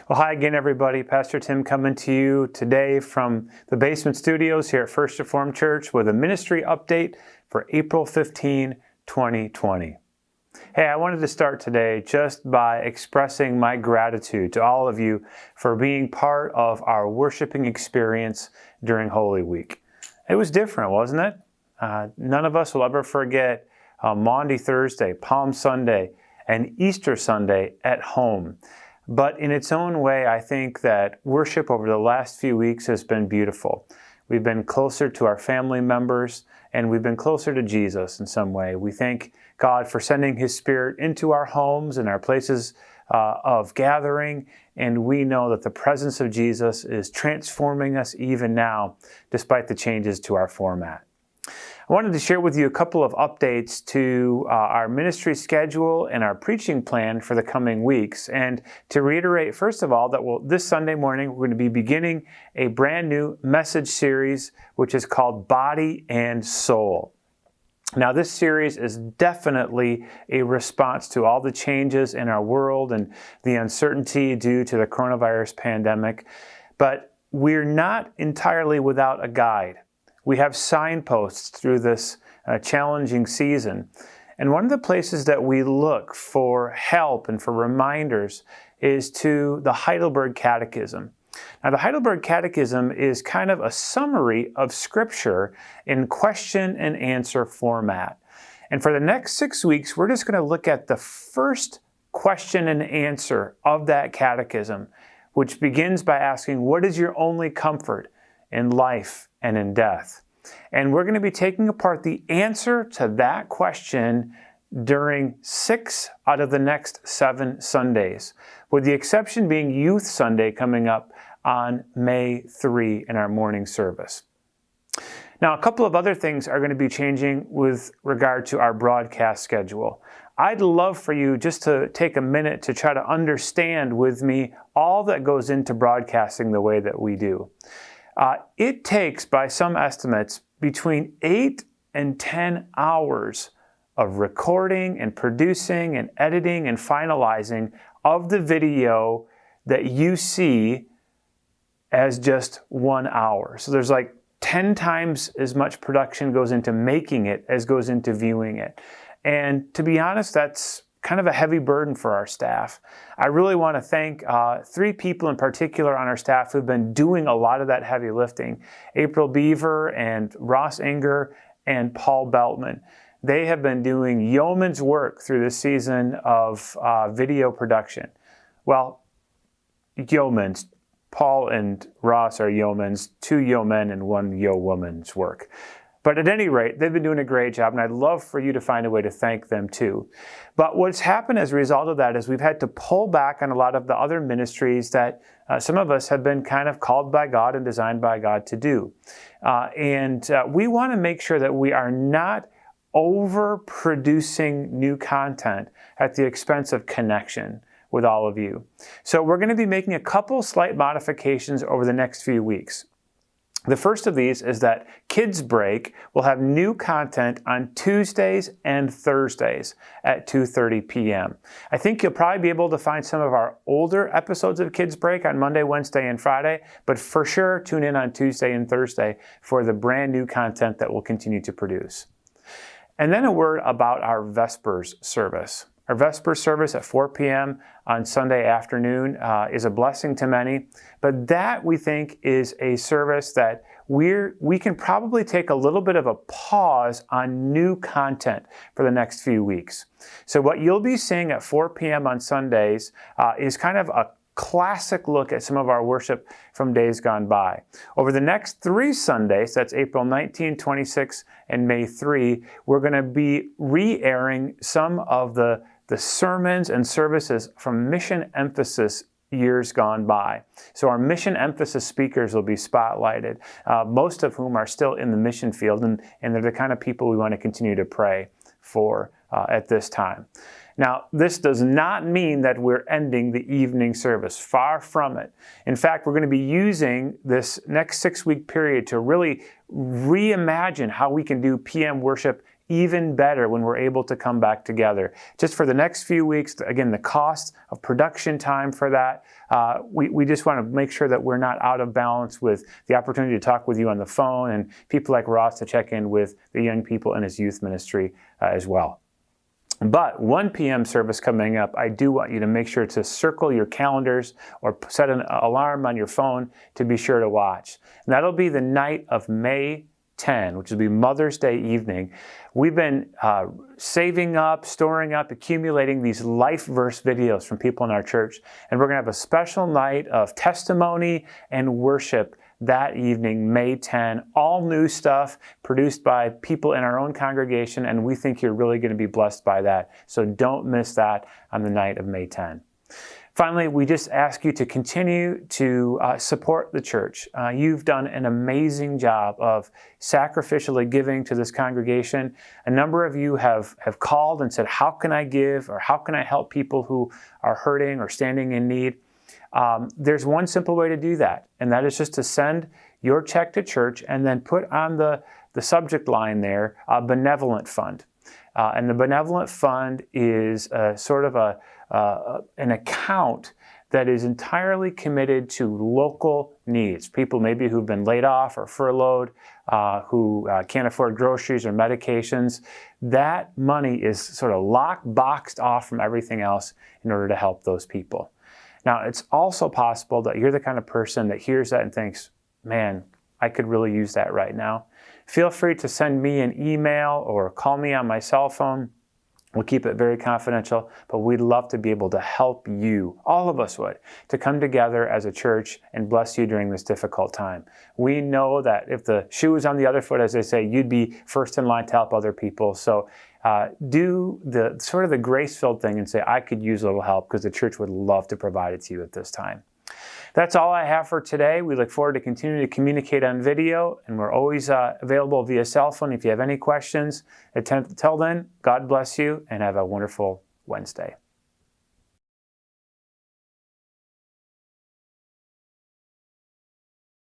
Well, hi again, everybody. Pastor Tim coming to you today from the basement studios here at First Reformed Church with a ministry update for April 15, 2020. Hey, I wanted to start today just by expressing my gratitude to all of you for being part of our worshiping experience during Holy Week. It was different, wasn't it? None of us will ever forget Maundy Thursday, Palm Sunday, and Easter Sunday at home. But in its own way, I think that worship over the last few weeks has been beautiful. We've been closer to our family members, and we've been closer to Jesus in some way. We thank God for sending His Spirit into our homes and our places of gathering, and we know that the presence of Jesus is transforming us even now, despite the changes to our format. I wanted to share with you a couple of updates to our ministry schedule and our preaching plan for the coming weeks. And to reiterate, first of all, that this Sunday morning, we're going to be beginning a brand new message series, which is called Body and Soul. Now, this series is definitely a response to all the changes in our world and the uncertainty due to the coronavirus pandemic. But we're not entirely without a guide. We have signposts through this challenging season. And one of the places that we look for help and for reminders is to the Heidelberg Catechism. Now, the Heidelberg Catechism is kind of a summary of Scripture in question and answer format. And for the next 6 weeks, we're just going to look at the first question and answer of that catechism, which begins by asking, what is your only comfort in life and in death? And we're going to be taking apart the answer to that question during 6 out of the next 7 Sundays, with the exception being Youth Sunday coming up on May 3 in our morning service. Now, a couple of other things are going to be changing with regard to our broadcast schedule. I'd love for you just to take a minute to try to understand with me all that goes into broadcasting the way that we do. It takes, by some estimates, between 8 and 10 hours of recording and producing and editing and finalizing of the video that you see as just 1 hour. So there's like 10 times as much production goes into making it as goes into viewing it. And to be honest, that's kind of a heavy burden for our staff. I really want to thank 3 people in particular on our staff who've been doing a lot of that heavy lifting. April Beaver and Ross Inger and Paul Beltman. They have been doing yeoman's work through this season of video production. Well, yeomans. Paul and Ross are yeomans, 2 yeomen and 1 yeowoman's work. But at any rate, they've been doing a great job, and I'd love for you to find a way to thank them too. But what's happened as a result of that is we've had to pull back on a lot of the other ministries that some of us have been kind of called by God and designed by God to do. And we want to make sure that we are not overproducing new content at the expense of connection with all of you. So we're going to be making a couple slight modifications over the next few weeks. The first of these is that Kids Break will have new content on Tuesdays and Thursdays at 2:30 p.m. I think you'll probably be able to find some of our older episodes of Kids Break on Monday, Wednesday, and Friday, but for sure tune in on Tuesday and Thursday for the brand new content that we'll continue to produce. And then a word about our Vespers service. Our Vespers service at 4 p.m. on Sunday afternoon is a blessing to many, but that we think is a service that we can probably take a little bit of a pause on new content for the next few weeks. So what you'll be seeing at 4 p.m. on Sundays is kind of a classic look at some of our worship from days gone by. Over the next 3 Sundays, that's April 19, 26, and May 3, we're going to be re-airing some of the sermons and services from Mission Emphasis years gone by. So our mission emphasis speakers will be spotlighted, most of whom are still in the mission field, and they're the kind of people we want to continue to pray for at this time. Now, this does not mean that we're ending the evening service. Far from it. In fact, we're going to be using this next 6-week period to really reimagine how we can do PM worship even better when we're able to come back together. Just for the next few weeks, again, the cost of production time for that, we just want to make sure that we're not out of balance with the opportunity to talk with you on the phone and people like Ross to check in with the young people in his youth ministry as well. But 1 p.m. service coming up, I do want you to make sure to circle your calendars or set an alarm on your phone to be sure to watch. And that'll be the night of May 10, which will be Mother's Day evening. We've been saving up, storing up, accumulating these life verse videos from people in our church. And we're going to have a special night of testimony and worship that evening, May 10, all new stuff produced by people in our own congregation, and we think you're really going to be blessed by that. So don't miss that on the night of May 10. Finally, we just ask you to continue to support the church. You've done an amazing job of sacrificially giving to this congregation. A number of you have called and said, how can I give, or how can I help people who are hurting or standing in need? There's one simple way to do that, and that is just to send your check to church and then put on the subject line there, benevolent fund. And the benevolent fund is sort of an account that is entirely committed to local needs. People maybe who've been laid off or furloughed, who can't afford groceries or medications. That money is sort of boxed off from everything else in order to help those people. Now, it's also possible that you're the kind of person that hears that and thinks, man, I could really use that right now. Feel free to send me an email or call me on my cell phone. We'll keep it very confidential, but we'd love to be able to help you, all of us would, to come together as a church and bless you during this difficult time. We know that if the shoe was on the other foot, as they say, you'd be first in line to help other people. So do the sort of the grace-filled thing and say, I could use a little help, because the church would love to provide it to you at this time. That's all I have for today. We look forward to continuing to communicate on video, and we're always available via cell phone if you have any questions. Until then, God bless you and have a wonderful Wednesday.